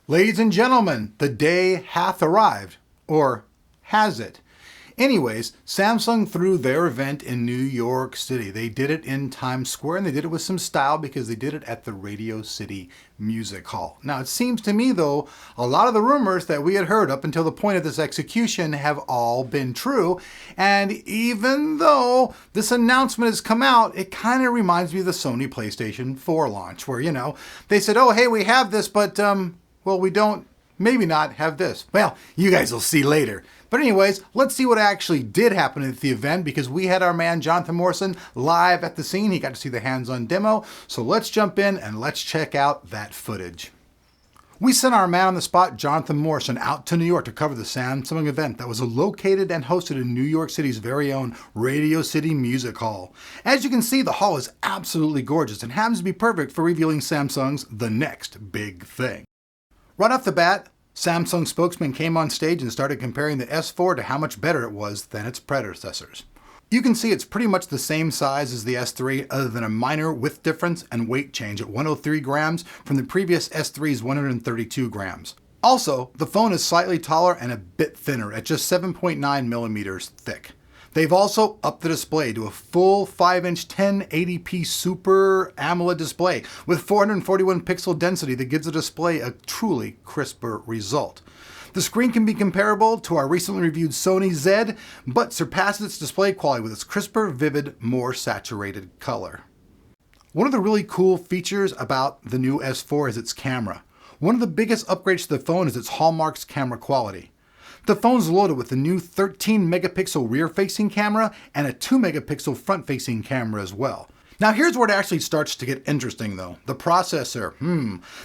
Ladies and gentlemen, the day hath arrived. Or has it? Anyways, Samsung threw their event in New York City. They did it in Times Square, and they did it with some style because they did it at the Radio City Music Hall. Now, it seems to me, though, a lot of the rumors that we had heard up until the point of this execution have all been true. And even though this announcement has come out, it kind of reminds me of the Sony PlayStation 4 launch, where, they said, oh, hey, we have this, but, well, we don't, maybe not have this. Well, you guys will see later. But anyways, let's see what actually did happen at the event, because we had our man Jonathan Morrison live at the scene. He got to see the hands-on demo. So let's jump in and let's check out that footage. We sent our man on the spot, Jonathan Morrison, out to New York to cover the Samsung event that was located and hosted in New York City's very own Radio City Music Hall. As you can see, the hall is absolutely gorgeous and happens to be perfect for revealing Samsung's the next big thing. Right off the bat, Samsung spokesman came on stage and started comparing the S4 to how much better it was than its predecessors. You can see it's pretty much the same size as the S3, other than a minor width difference and weight change at 103 grams from the previous S3's 132 grams. Also, the phone is slightly taller and a bit thinner at just 7.9 millimeters thick. They've also upped the display to a full 5-inch 1080p Super AMOLED display with 441 pixel density that gives the display a truly crisper result. The screen can be comparable to our recently reviewed Sony Z, but surpasses its display quality with its crisper, vivid, more saturated color. One of the really cool features about the new S4 is its camera. One of the biggest upgrades to the phone is its hallmarks camera quality. The phone's loaded with the new 13 megapixel rear-facing camera and a 2 megapixel front-facing camera as well. Now here's where it actually starts to get interesting though. The processor.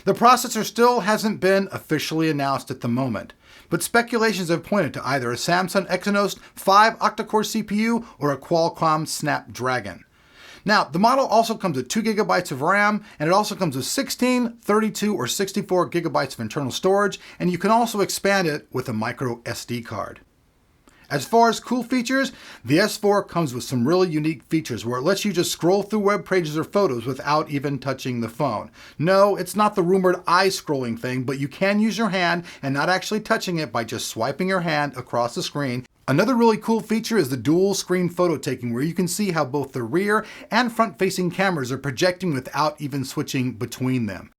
The processor still hasn't been officially announced at the moment, but speculations have pointed to either a Samsung Exynos 5 octa-core CPU or a Qualcomm Snapdragon. Now, the model also comes with 2 gigabytes of RAM, and it also comes with 16, 32, or 64 gigabytes of internal storage, and you can also expand it with a MicroSD card. As far as cool features, the S4 comes with some really unique features where it lets you just scroll through web pages or photos without even touching the phone. No, it's not the rumored eye scrolling thing, but you can use your hand and not actually touching it by just swiping your hand across the screen. Another really cool feature is the dual screen photo taking, where you can see how both the rear and front facing cameras are projecting without even switching between them.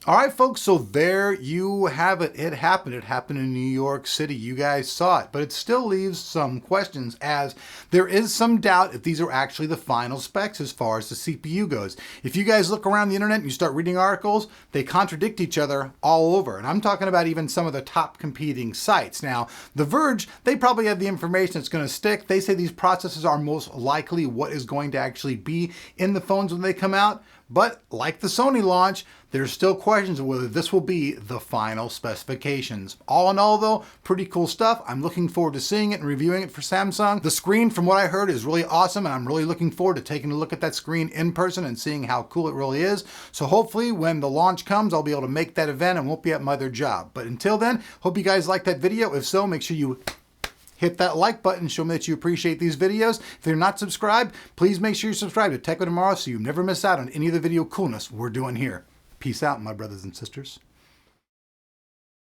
Alright folks, so there you have it. It happened. It happened in New York City. You guys saw it, but it still leaves some questions, as there is some doubt if these are actually the final specs as far as the CPU goes. If you guys look around the internet and you start reading articles, they contradict each other all over. And I'm talking about even some of the top competing sites. Now, The Verge, they probably have the information that's going to stick. They say these processors are most likely what is going to actually be in the phones when they come out. But like the Sony launch, there's still questions of whether this will be the final specifications. All in all though, pretty cool stuff. I'm looking forward to seeing it and reviewing it for Samsung. The screen, from what I heard, is really awesome, and I'm really looking forward to taking a look at that screen in person and seeing how cool it really is. So hopefully when the launch comes, I'll be able to make that event and won't be at my other job. But until then, hope you guys liked that video. If so, make sure you hit that like button, show me that you appreciate these videos. If you're not subscribed, please make sure you subscribe to Tech with Tomorrow so you never miss out on any of the video coolness we're doing here. Peace out, my brothers and sisters.